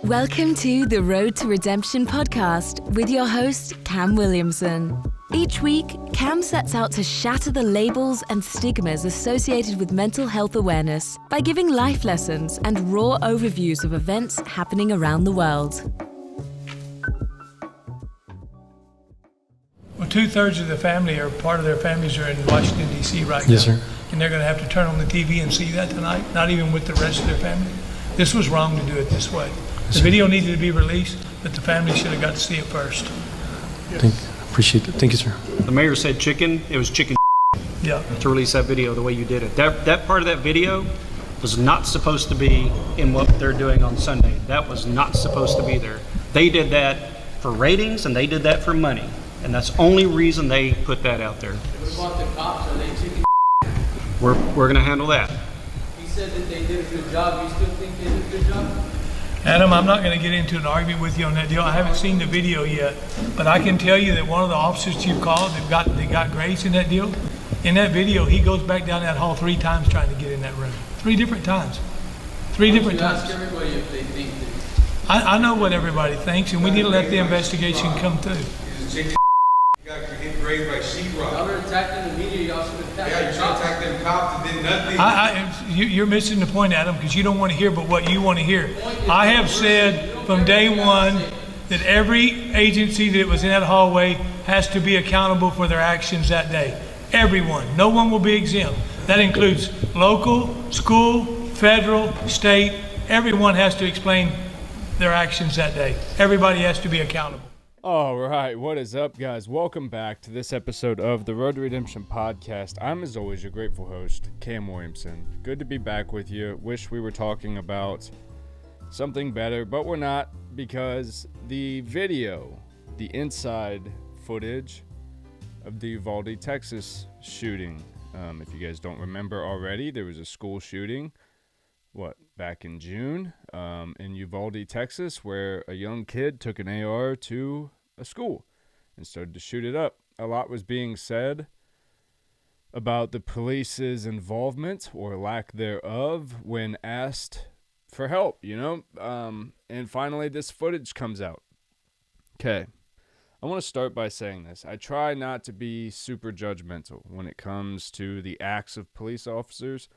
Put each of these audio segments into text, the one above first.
Welcome to the Road to Redemption podcast with your host, Cam Williamson. Each week, Cam sets out to shatter the labels and stigmas associated with mental health awareness by giving life lessons and raw overviews of events happening around the world. Well, 2/3 of the family or part of their families are in Washington, D.C. right now. Yes, sir. And they're going to have to turn on the TV and see that tonight, not even with the rest of their family. This was wrong to do it this way. The video needed to be released, but the family should have got to see it first. Appreciate it. Thank you, sir. The mayor said chicken. It was chicken Yeah. to release that video the way you did it. That part of that video was not supposed to be in what they're doing on Sunday. That was not supposed to be there. They did that for ratings and they did that for money. And that's the only reason they put that out there. What about the cops? Are they chicken? We're going to handle that. He said that they did a good job. You still think they did a good job? Adam, I'm not going to get into an argument with you on that deal. I haven't seen the video yet, but I can tell you that one of the officers you called that got grace in that deal, in that video, he goes back down that hall 3 times trying to get in that room. 3 different times. 3 different You ask times. everybody if they think that. I know what everybody thinks, and we need to let the investigation come through. He's a chicken. You got hit grazed by sheetrock. Y'all are attacking the media. Y'all should attack Yeah, you trying to attack them cops that did nothing. You're missing the point, Adam, because you don't want to hear but what you want to hear. I have said from day one that every agency that was in that hallway has to be accountable for their actions that day. Everyone. No one will be exempt. That includes local, school, federal, state. Everyone has to explain their actions that day. Everybody has to be accountable. All right, what is up, guys? Welcome back to this episode of the Road to Redemption podcast. I'm, as always, your grateful host, Cam Williamson. Good to be back with you. Wish we were talking about something better, but we're not, because the video, the inside footage of the Uvalde, Texas shooting, if you guys don't remember already, there was a school shooting, back in June, in Uvalde, Texas, where a young kid took an AR to a school and started to shoot it up. A lot was being said about the police's involvement or lack thereof when asked for help, and finally this footage comes out. Okay, I want to start by saying this. I try not to be super judgmental when it comes to the acts of police officers,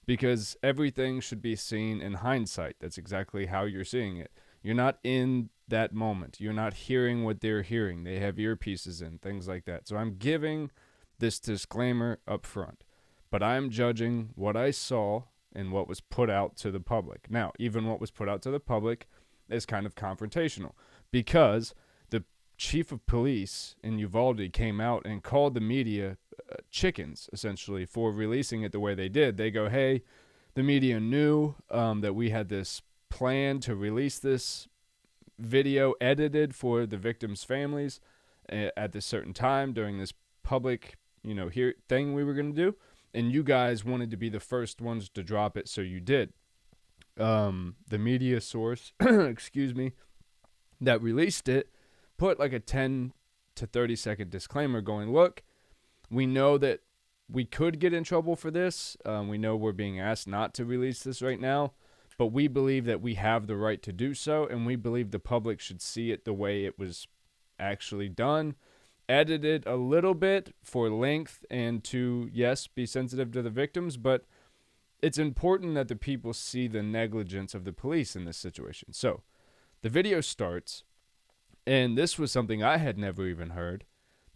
because everything should be seen in hindsight. That's exactly how you're seeing it. You're not in that moment. You're not hearing what they're hearing. They have earpieces in, things like that. So I'm giving this disclaimer up front. But I'm judging what I saw and what was put out to the public. Now, even what was put out to the public is kind of confrontational, because the chief of police in Uvalde came out and called the media chickens, essentially, for releasing it the way they did. They go, hey, the media knew that we had this plan to release this video edited for the victims' families at this certain time during this public, thing we were going to do, and you guys wanted to be the first ones to drop it, so you did. The media source, that released it put like a 10 to 30 second disclaimer going, look, we know that we could get in trouble for this. We know we're being asked not to release this right now, but we believe that we have the right to do so, and we believe the public should see it the way it was actually done. Edited a little bit for length and to, yes, be sensitive to the victims, but it's important that the people see the negligence of the police in this situation. So the video starts, and this was something I had never even heard.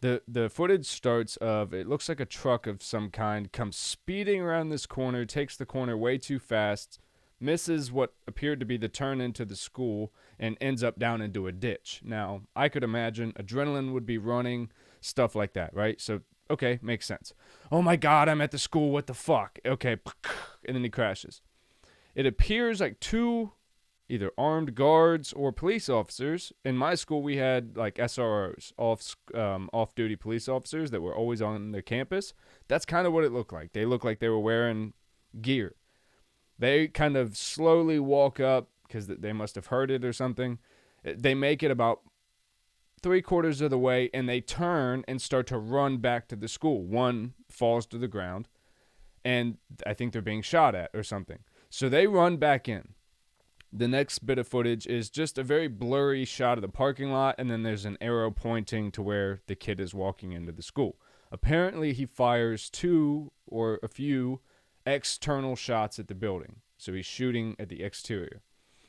The footage starts of, it looks like a truck of some kind comes speeding around this corner, takes the corner way too fast, misses what appeared to be the turn into the school, and ends up down into a ditch. Now, I could imagine adrenaline would be running, stuff like that, right? So, okay, makes sense. Oh my God, I'm at the school, what the fuck? Okay, and then he crashes. It appears like 2 either armed guards or police officers. In my school, we had like SROs, off-duty police officers that were always on the campus. That's kind of what it looked like. They looked like they were wearing gear. They kind of slowly walk up because they must have heard it or something. They make it about 3/4 of the way, and they turn and start to run back to the school. One falls to the ground, and I think they're being shot at or something. So they run back in. The next bit of footage is just a very blurry shot of the parking lot, and then there's an arrow pointing to where the kid is walking into the school. Apparently, he fires 2 or a few external shots at the building. So he's shooting at the exterior.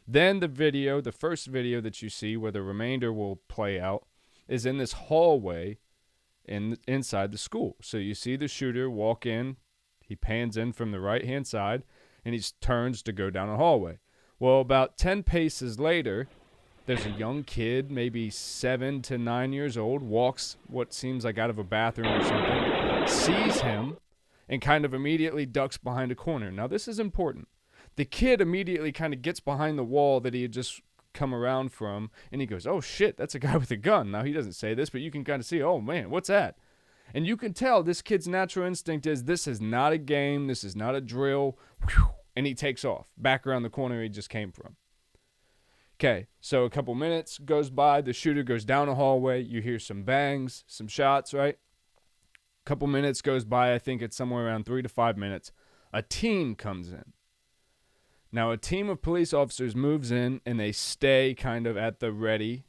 Then the first video that you see, where the remainder will play out, is in this hallway inside the school. So you see the shooter walk in, he pans in from the right-hand side, and he turns to go down a hallway. Well, about 10 paces later, there's a young kid, maybe 7 to 9 years old, walks what seems like out of a bathroom or something, sees him, and kind of immediately ducks behind a corner. Now, this is important. The kid immediately kind of gets behind the wall that he had just come around from, and he goes, oh, shit, that's a guy with a gun. Now, he doesn't say this, but you can kind of see, oh, man, what's that? And you can tell this kid's natural instinct is this is not a game, this is not a drill, and he takes off back around the corner he just came from. Okay, so a couple minutes goes by, the shooter goes down a hallway, you hear some bangs, some shots, right? A couple minutes goes by, I think it's somewhere around 3 to 5 minutes. A team comes in. Now, a team of police officers moves in, and they stay kind of at the ready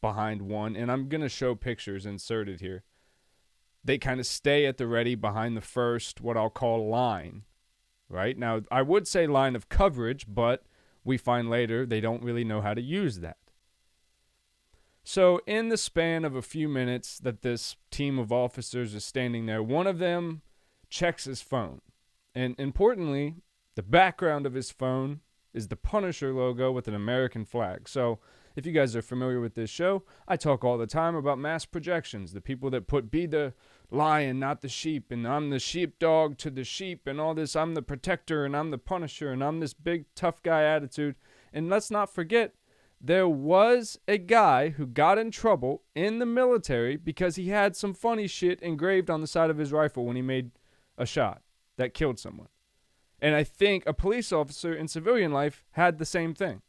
behind one, and I'm going to show pictures inserted here. They kind of stay at the ready behind the first, what I'll call line, right? Now, I would say line of coverage, but we find later they don't really know how to use that. So in the span of a few minutes that this team of officers is standing there, one of them checks his phone. And importantly, the background of his phone is the Punisher logo with an American flag. So if you guys are familiar with this show, I talk all the time about mass projections, the people that be the lion, not the sheep, and I'm the sheepdog to the sheep, and all this, I'm the protector, and I'm the Punisher, and I'm this big tough guy attitude. And let's not forget, there was a guy who got in trouble in the military because he had some funny shit engraved on the side of his rifle when he made a shot that killed someone. And I think a police officer in civilian life had the same thing.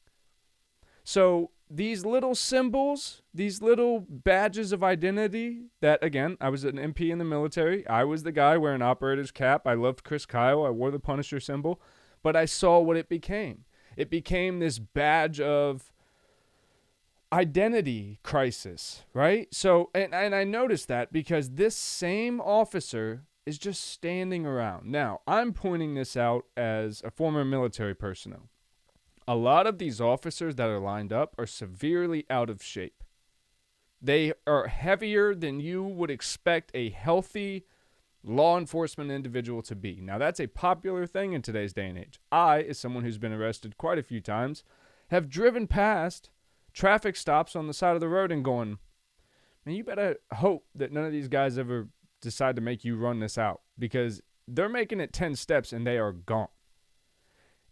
So these little symbols, these little badges of identity that, again, I was an MP in the military. I was the guy wearing an operator's cap. I loved Chris Kyle. I wore the Punisher symbol. But I saw what it became. It became this badge of identity crisis, right? So, and I noticed that because this same officer is just standing around. Now, I'm pointing this out as a former military personnel. A lot of these officers that are lined up are severely out of shape. They are heavier than you would expect a healthy law enforcement individual to be. Now, that's a popular thing in today's day and age. I, as someone who's been arrested quite a few times, have driven past traffic stops on the side of the road and going, man, you better hope that none of these guys ever decide to make you run this out, because they're making it 10 steps and they are gone.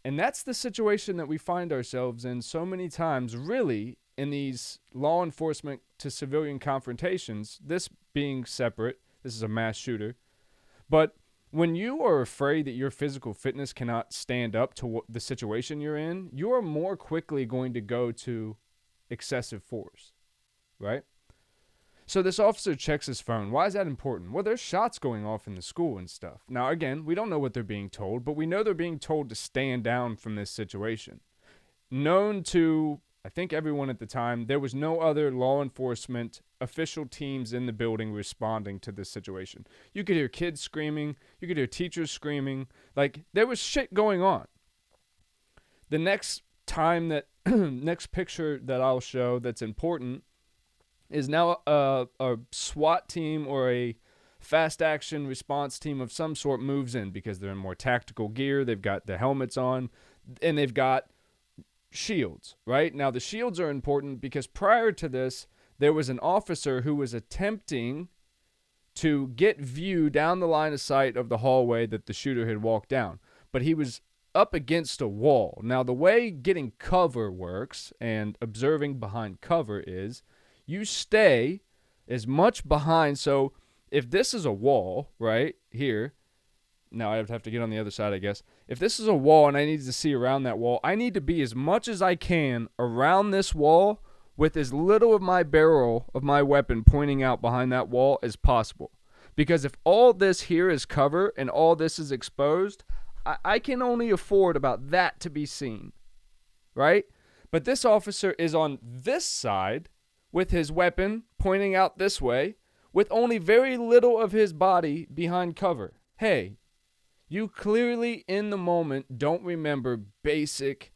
And that's the situation that we find ourselves in so many times, really, in these law enforcement to civilian confrontations, this being separate. This is a mass shooter. But when you are afraid that your physical fitness cannot stand up to the situation you're in, you are more quickly going to go to excessive force, right? So this officer checks his phone. Why is that important? Well, there's shots going off in the school and stuff. Now, again, we don't know what they're being told, but we know they're being told to stand down from this situation. Known to, I think, everyone at the time, there was no other law enforcement official teams in the building responding to this situation. You could hear kids screaming. You could hear teachers screaming. Like, there was shit going on. The next time that, next picture that I'll show that's important is now a SWAT team or a fast action response team of some sort moves in because they're in more tactical gear. They've got the helmets on, and they've got shields, right? Now, the shields are important because prior to this, there was an officer who was attempting to get view down the line of sight of the hallway that the shooter had walked down, but he was up against a wall. Now, the way getting cover works and observing behind cover is you stay as much behind. So if this is a wall right here, now I have to get on the other side, I guess. If this is a wall and I need to see around that wall, I need to be as much as I can around this wall with as little of my barrel of my weapon pointing out behind that wall as possible. Because if all this here is cover and all this is exposed, I can only afford about that to be seen. right? But this officer is on this side with his weapon pointing out this way with only very little of his body behind cover. Hey, you clearly in the moment don't remember basic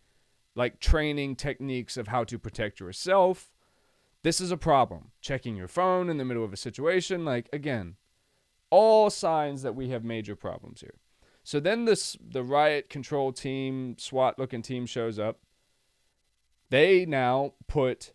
training techniques of how to protect yourself. This is a problem. Checking your phone in the middle of a situation, again, all signs that we have major problems here. So then the riot control team, SWAT looking team shows up. They now put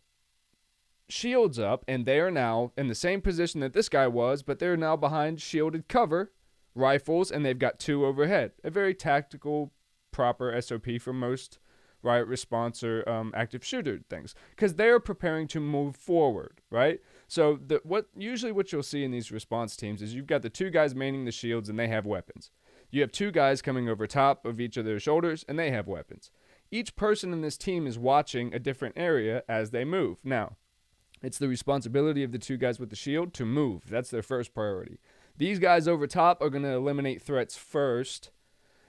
shields up, and they are now in the same position that this guy was, but they're now behind shielded cover, rifles, and they've got 2 overhead. A very tactical, proper SOP for most riot response or active shooter things, because they're preparing to move forward, right? So what you'll see in these response teams is you've got the 2 guys manning the shields, and they have weapons. You have 2 guys coming over top of each of their shoulders, and they have weapons. Each person in this team is watching a different area as they move. Now, it's the responsibility of the 2 guys with the shield to move. That's their first priority. These guys over top are going to eliminate threats first.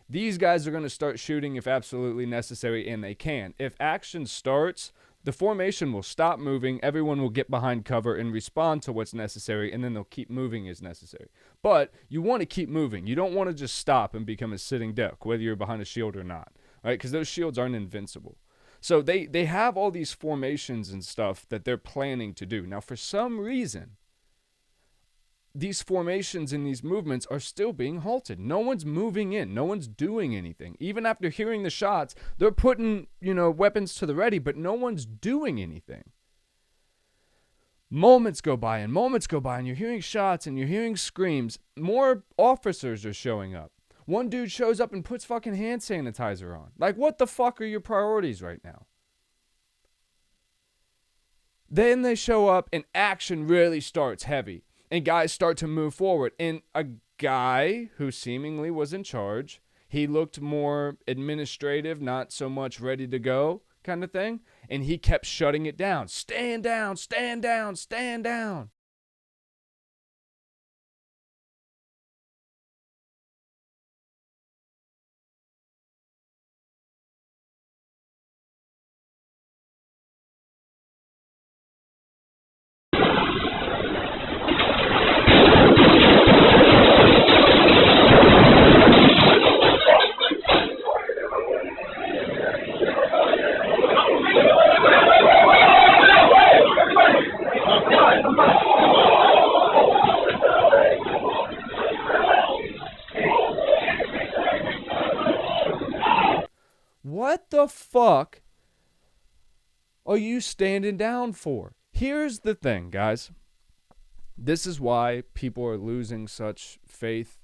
These guys are going to start shooting if absolutely necessary, and they can. If action starts, the formation will stop moving, everyone will get behind cover and respond to what's necessary, and then they'll keep moving as necessary. But you want to keep moving. You don't want to just stop and become a sitting duck, whether you're behind a shield or not, right? Because those shields aren't invincible. So they have all these formations and stuff that they're planning to do. Now, for some reason, these formations and these movements are still being halted. No one's moving in. No one's doing anything. Even after hearing the shots, they're putting, weapons to the ready, but no one's doing anything. Moments go by, and you're hearing shots and you're hearing screams. More officers are showing up. One dude shows up and puts fucking hand sanitizer on. What the fuck are your priorities right now? Then they show up and action really starts heavy. And guys start to move forward. And a guy who seemingly was in charge, he looked more administrative, not so much ready to go kind of thing. And he kept shutting it down. Stand down, stand down, stand down. What the fuck are you standing down for? Here's the thing, guys. This is why people are losing such faith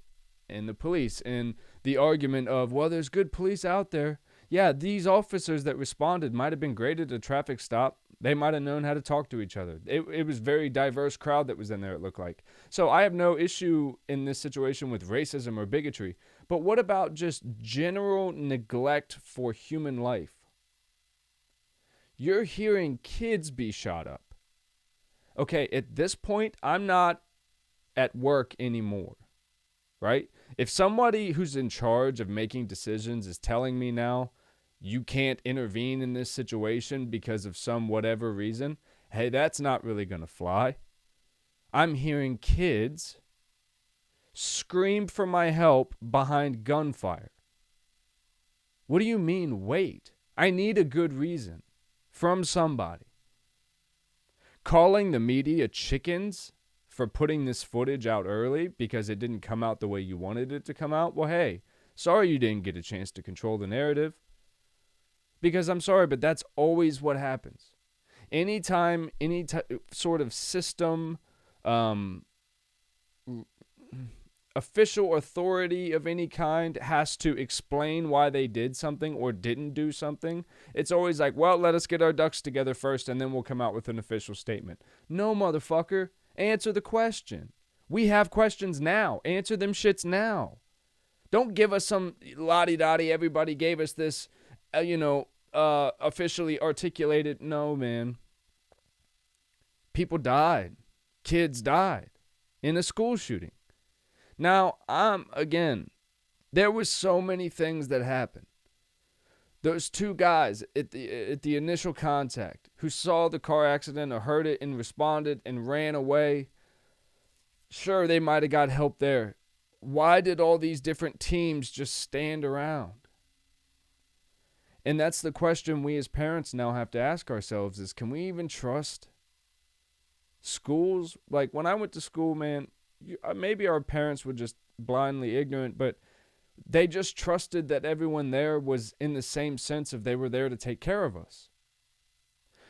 in the police, and the argument of, well, there's good police out there. Yeah, these officers that responded might have been great at a traffic stop. They might have known how to talk to each other. It was a very diverse crowd that was in there, it looked like. So I have no issue in this situation with racism or bigotry. But what about just general neglect for human life? You're hearing kids be shot up. Okay, at this point, I'm not at work anymore, right? If somebody who's in charge of making decisions is telling me now, you can't intervene in this situation because of some whatever reason, hey, that's not really going to fly. I'm hearing kids scream for my help behind gunfire. What do you mean, wait? I need a good reason from somebody. Calling the media chickens for putting this footage out early because it didn't come out the way you wanted it to come out. Well, hey, sorry you didn't get a chance to control the narrative. Because I'm sorry, but that's always what happens. Anytime any sort of system, official authority of any kind has to explain why they did something or didn't do something, it's always like, well, let us get our ducks together first and then we'll come out with an official statement. No, motherfucker. Answer the question. We have questions now. Answer them shits now. Don't give us some la-di-da-di, everybody gave us this, officially articulated. No, man. People died. Kids died in a school shooting. Now, again, there was so many things that happened. Those two guys at the initial contact who saw the car accident or heard it and responded and ran away, sure, they might have got help there. Why did all these different teams just stand around? And that's the question we as parents now have to ask ourselves is, can we even trust schools? Like when I went to school, man, maybe our parents were just blindly ignorant, but they just trusted that everyone there was in the same sense of they were there to take care of us.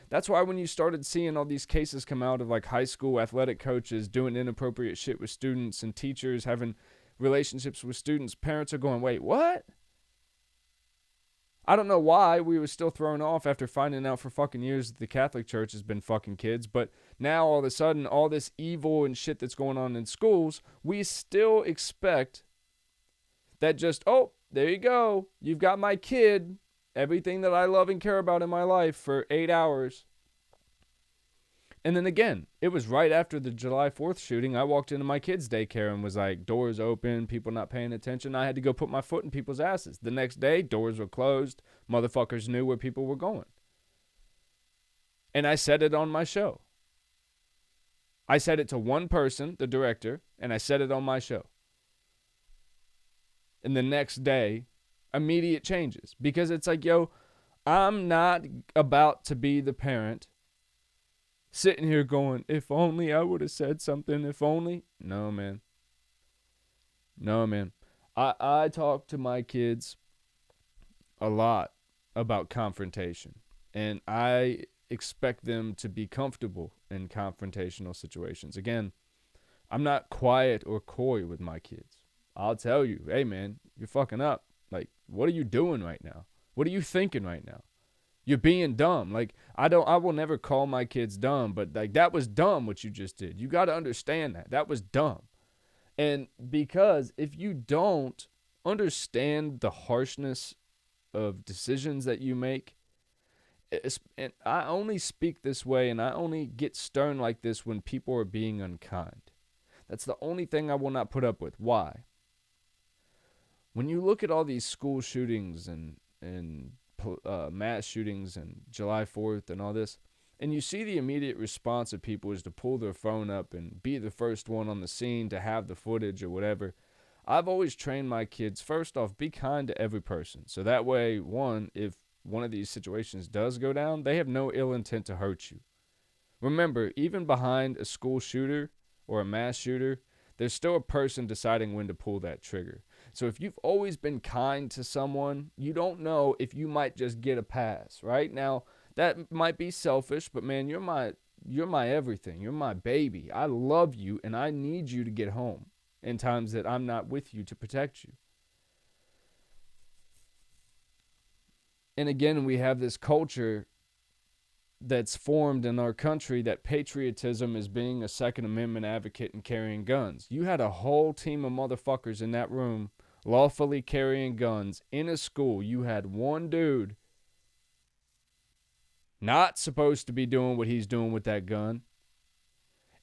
That's why when you started seeing all these cases come out of like high school athletic coaches doing inappropriate shit with students and teachers having relationships with students, parents are going, wait, what? I don't know why we were still thrown off after finding out for fucking years that the Catholic Church has been fucking kids, but now all of a sudden, all this evil and shit that's going on in schools, we still expect that just, oh, there you go, you've got my kid, everything that I love and care about in my life for 8 hours. And then again, it was right after the July 4th shooting. I walked into my kid's daycare and was like, doors open, people not paying attention. I had to go put my foot in people's asses. The next day, doors were closed. Motherfuckers knew where people were going. And I said it on my show. I said it to one person, the director, and I said it on my show. And the next day, immediate changes. Because it's like, yo, I'm not about to be the parent sitting here going, if only I would have said something, if only. No, man. No, man. I talk to my kids a lot about confrontation. And I expect them to be comfortable in confrontational situations. Again, I'm not quiet or coy with my kids. I'll tell you, hey, man, you're fucking up. Like, what are you doing right now? What are you thinking right now? You're being dumb. Like, I will never call my kids dumb, but like, that was dumb what you just did. You got to understand that. That was dumb. And because if you don't understand the harshness of decisions that you make, and I only speak this way and I only get stern like this when people are being unkind. That's the only thing I will not put up with. Why? When you look at all these school shootings and mass shootings and July 4th and all this, and you see the immediate response of people is to pull their phone up and be the first one on the scene to have the footage or whatever. I've always trained my kids, first off, be kind to every person. So that way, one, if one of these situations does go down, they have no ill intent to hurt you. Remember, even behind a school shooter or a mass shooter, there's still a person deciding when to pull that trigger. So if you've always been kind to someone, you don't know if you might just get a pass, right? Now, that might be selfish, but man, you're my everything. You're my baby. I love you, and I need you to get home in times that I'm not with you to protect you. And again, we have this culture that's formed in our country that patriotism is being a Second Amendment advocate and carrying guns. You had a whole team of motherfuckers in that room lawfully carrying guns in a school. You had one dude not supposed to be doing what he's doing with that gun.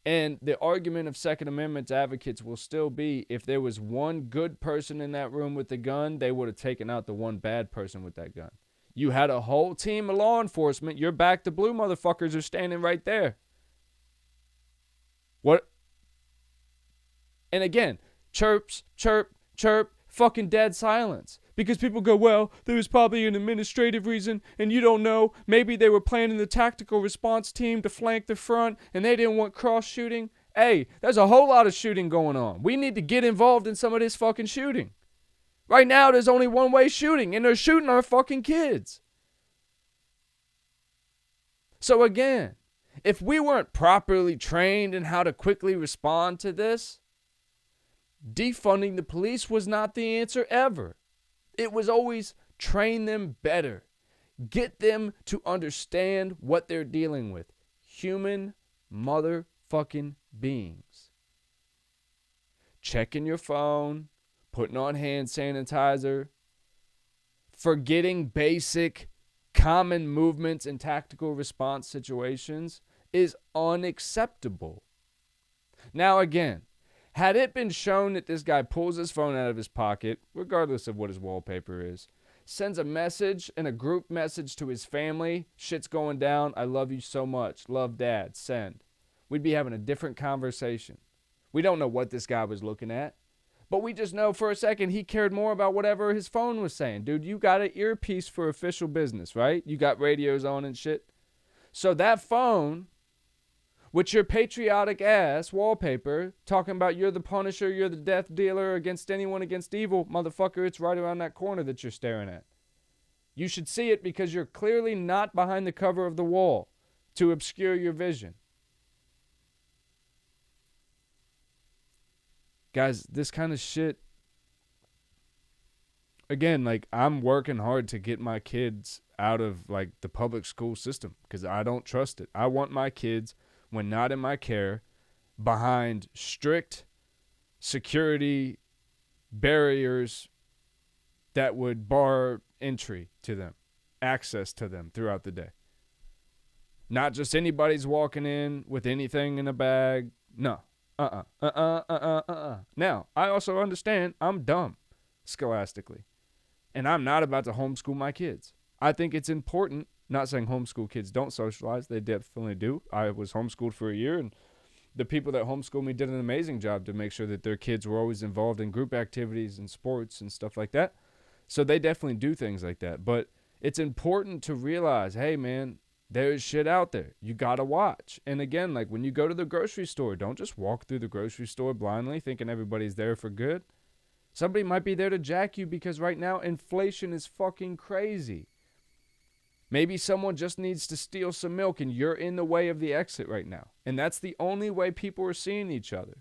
And the argument of Second Amendment advocates will still be, if there was one good person in that room with the gun, they would have taken out the one bad person with that gun. You had a whole team of law enforcement. Your back to blue motherfuckers are standing right there. What? And again, chirps, chirp, chirp, fucking dead silence. Because people go, well, there was probably an administrative reason, and you don't know. Maybe they were planning the tactical response team to flank the front, and they didn't want cross shooting. Hey, there's a whole lot of shooting going on. We need to get involved in some of this fucking shooting. Right now, there's only one-way shooting, and they're shooting our fucking kids. So again, if we weren't properly trained in how to quickly respond to this, defunding the police was not the answer ever. It was always train them better. Get them to understand what they're dealing with. Human motherfucking beings. Checking your phone, putting on hand sanitizer, forgetting basic common movements in tactical response situations is unacceptable. Now again, had it been shown that this guy pulls his phone out of his pocket, regardless of what his wallpaper is, sends a message and a group message to his family, shit's going down, I love you so much, love dad, send, we'd be having a different conversation. We don't know what this guy was looking at, but we just know for a second he cared more about whatever his phone was saying. Dude, you got an earpiece for official business, right? You got radios on and shit. So that phone, with your patriotic ass wallpaper, talking about you're the Punisher, you're the death dealer against anyone against evil, motherfucker, it's right around that corner that you're staring at. You should see it because you're clearly not behind the cover of the wall to obscure your vision. Guys, this kind of shit, again, like, I'm working hard to get my kids out of, like, the public school system because I don't trust it. I want my kids, when not in my care, behind strict security barriers that would bar entry to them, access to them throughout the day. Not just anybody's walking in with anything in a bag. No. Now, I also understand I'm dumb scholastically, and I'm not about to homeschool my kids. I think it's important, not saying homeschool kids don't socialize, they definitely do. I was homeschooled for a year, and the people that homeschooled me did an amazing job to make sure that their kids were always involved in group activities and sports and stuff like that. So they definitely do things like that. But it's important to realize, hey, man, there's shit out there. You got to watch. And again, like when you go to the grocery store, don't just walk through the grocery store blindly thinking everybody's there for good. Somebody might be there to jack you because right now inflation is fucking crazy. Maybe someone just needs to steal some milk and you're in the way of the exit right now. And that's the only way people are seeing each other.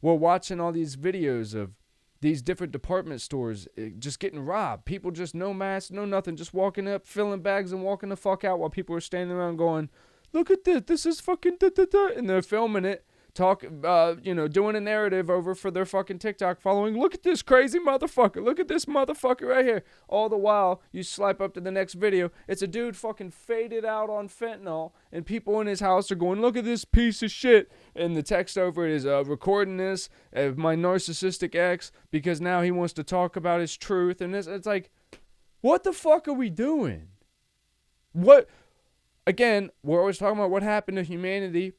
We're watching all these videos of these different department stores just getting robbed. People just no mask, no nothing, just walking up, filling bags and walking the fuck out while people are standing around going, look at this, this is fucking da-da-da. And they're filming it, doing a narrative over for their fucking TikTok following. Look at this crazy motherfucker. Look at this motherfucker right here. All the while, you swipe up to the next video. It's a dude fucking faded out on fentanyl, and people in his house are going, look at this piece of shit. And the text over it is recording this of my narcissistic ex because now he wants to talk about his truth. And it's like, what the fuck are we doing? What? Again, we're always talking about what happened to humanity.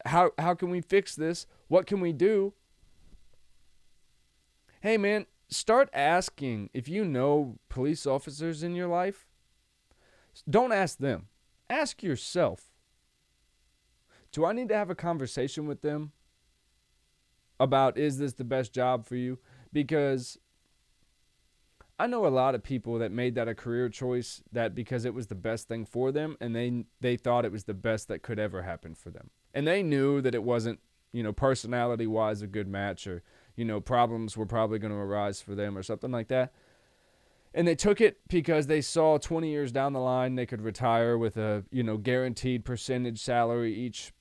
How can we fix this? What can we do? Hey, man, start asking if you know police officers in your life. Don't ask them. Ask yourself. Do I need to have a conversation with them about, is this the best job for you? Because I know a lot of people that made that a career choice that because it was the best thing for them, and they thought it was the best that could ever happen for them. And they knew that it wasn't, personality-wise a good match, or, problems were probably going to arise for them or something like that. And they took it because they saw 20 years down the line they could retire with a, guaranteed percentage salary each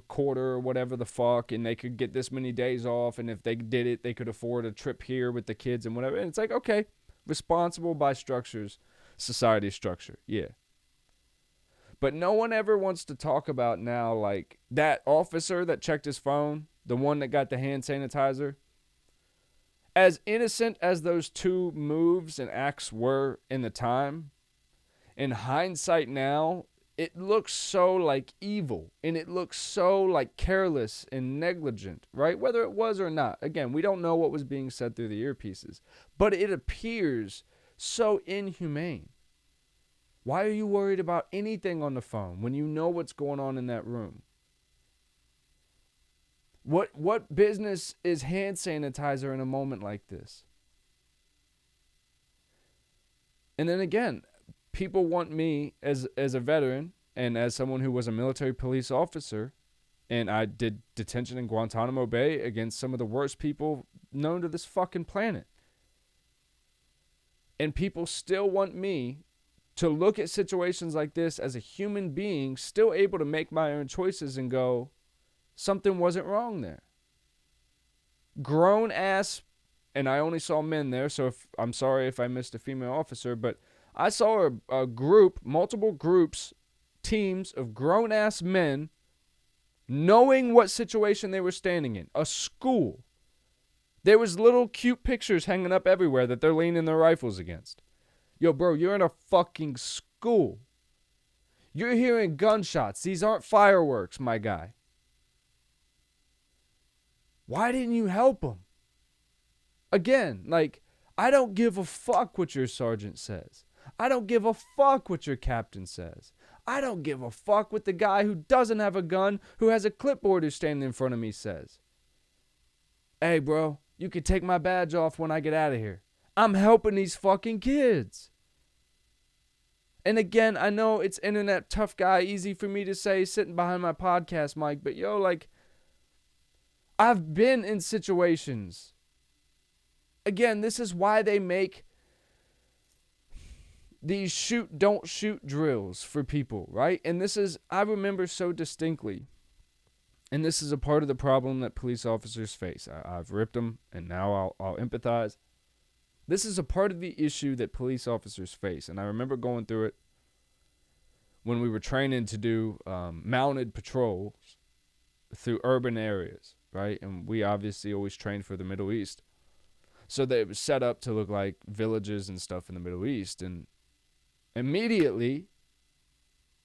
quarter or whatever the fuck, and they could get this many days off, and if they did it, they could afford a trip here with the kids and whatever. And it's like, okay, responsible by structures, society structure, yeah. But no one ever wants to talk about now, like, that officer that checked his phone, the one that got the hand sanitizer. As innocent as those two moves and acts were in the time, in hindsight now, it looks so, like, evil. And it looks so, like, careless and negligent, right? Whether it was or not. Again, we don't know what was being said through the earpieces. But it appears so inhumane. Why are you worried about anything on the phone when you know what's going on in that room? What business is hand sanitizer in a moment like this? And then again, people want me as a veteran and as someone who was a military police officer, and I did detention in Guantanamo Bay against some of the worst people known to this fucking planet. And people still want me to look at situations like this as a human being, still able to make my own choices and go, something wasn't wrong there. Grown ass, and I only saw men there, so I'm sorry if I missed a female officer, but I saw a group, multiple groups, teams of grown ass men knowing what situation they were standing in. A school. There was little cute pictures hanging up everywhere that they're leaning their rifles against. Yo, bro, you're in a fucking school. You're hearing gunshots. These aren't fireworks, my guy. Why didn't you help him? Again, like, I don't give a fuck what your sergeant says. I don't give a fuck what your captain says. I don't give a fuck what the guy who doesn't have a gun, who has a clipboard who's standing in front of me says. Hey, bro, you can take my badge off when I get out of here. I'm helping these fucking kids. And again, I know it's internet tough guy, easy for me to say sitting behind my podcast mic, but yo, like, I've been in situations. Again, this is why they make these shoot, don't shoot drills for people, right? And this is, I remember so distinctly, and this is a part of the problem that police officers face. I've ripped them, and now I'll empathize. This is a part of the issue that police officers face, and I remember going through it when we were training to do mounted patrols through urban areas, right? And we obviously always trained for the Middle East. So that it was set up to look like villages and stuff in the Middle East. And immediately,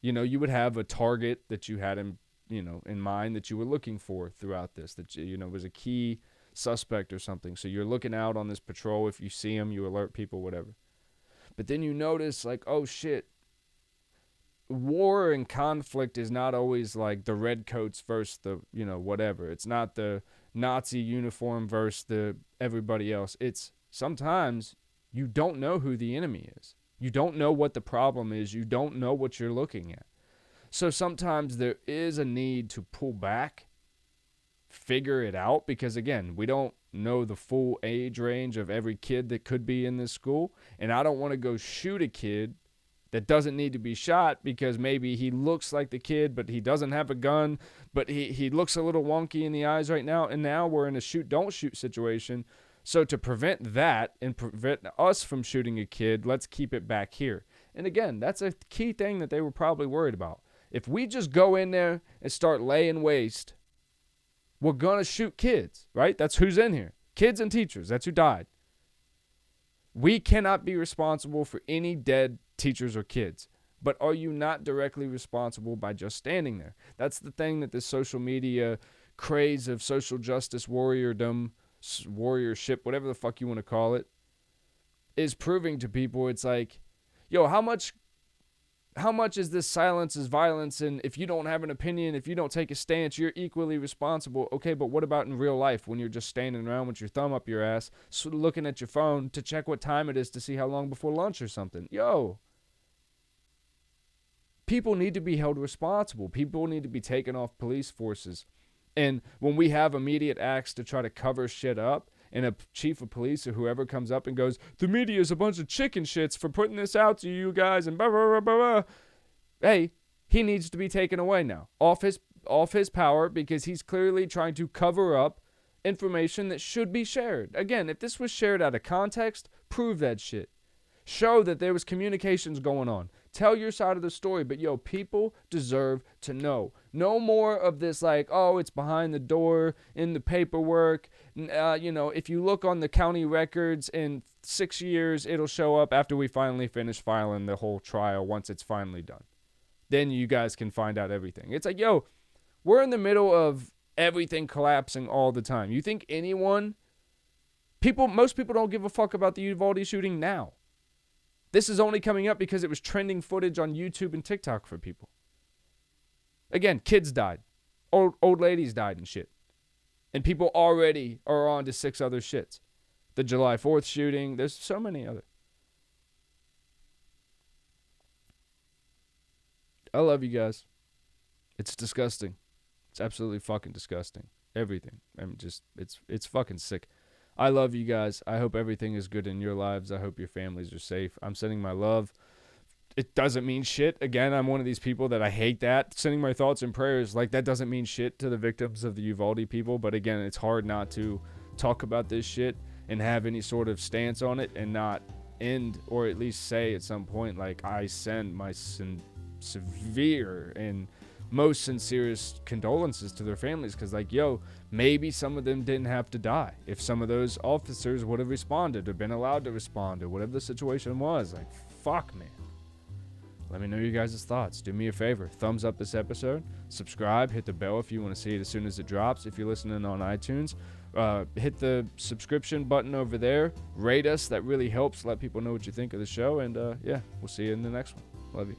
you would have a target that you had in mind that you were looking for throughout this, that, was a key suspect or something. So you're looking out on this patrol. If you see him, you alert people, whatever. But then you notice, like, oh shit, war and conflict is not always like the redcoats versus the, whatever. It's not the Nazi uniform versus the everybody else. It's sometimes you don't know who the enemy is. You don't know what the problem is. You don't know what you're looking at. So sometimes there is a need to pull back, figure it out, because again, we don't know the full age range of every kid that could be in this school. And I don't want to go shoot a kid that doesn't need to be shot because maybe he looks like the kid, but he doesn't have a gun, but he looks a little wonky in the eyes right now, and now we're in a shoot, don't shoot situation. So to prevent that and prevent us from shooting a kid, let's keep it back here. And again, that's a key thing that they were probably worried about. If we just go in there and start laying waste, we're going to shoot kids, right? That's who's in here. Kids and teachers, that's who died. We cannot be responsible for any dead teachers or kids. But are you not directly responsible by just standing there? That's the thing that this social media craze of social justice warriordom, warriorship, whatever the fuck you want to call it, is proving to people. It's like, yo, how much is this silence is violence? And if you don't have an opinion, if you don't take a stance, you're equally responsible. Okay, but what about in real life when you're just standing around with your thumb up your ass, looking at your phone to check what time it is to see how long before lunch or something? Yo, people need to be held responsible. People need to be taken off police forces. And when we have immediate acts to try to cover shit up, and a chief of police or whoever comes up and goes, the media is a bunch of chicken shits for putting this out to you guys and blah, blah, blah, blah, blah. Hey, he needs to be taken away now, off his power, because he's clearly trying to cover up information that should be shared. Again, if this was shared out of context, prove that shit. Show that there was communications going on. Tell your side of the story. But, yo, people deserve to know. No more of this like, oh, it's behind the door in the paperwork. If you look on the county records in 6 years, it'll show up after we finally finish filing the whole trial once it's finally done. Then you guys can find out everything. It's like, yo, we're in the middle of everything collapsing all the time. You think most people don't give a fuck about the Uvalde shooting now. This is only coming up because it was trending footage on YouTube and TikTok for people. Again, kids died. Old ladies died and shit. And people already are on to 6 other shits. The July 4th shooting. There's so many other. I love you guys. It's disgusting. It's absolutely fucking disgusting. Everything. It's fucking sick. I love you guys. I hope everything is good in your lives. I hope your families are safe. I'm sending my love. It doesn't mean shit. Again, I'm one of these people that I hate that. Sending my thoughts and prayers, like, that doesn't mean shit to the victims of the Uvalde people. But again, it's hard not to talk about this shit and have any sort of stance on it and not end, or at least say at some point, like, I send my severe and most sincerest condolences to their families, because like, yo, maybe some of them didn't have to die if some of those officers would have responded or been allowed to respond or whatever the situation was. Like, fuck, man. Let me know your guys' thoughts. Do me a favor, thumbs up this episode, subscribe, hit the bell if you want to see it as soon as it drops. If you're listening on iTunes, hit the subscription button over there, rate us. That really helps let people know what you think of the show. And yeah, we'll see you in the next one. Love you.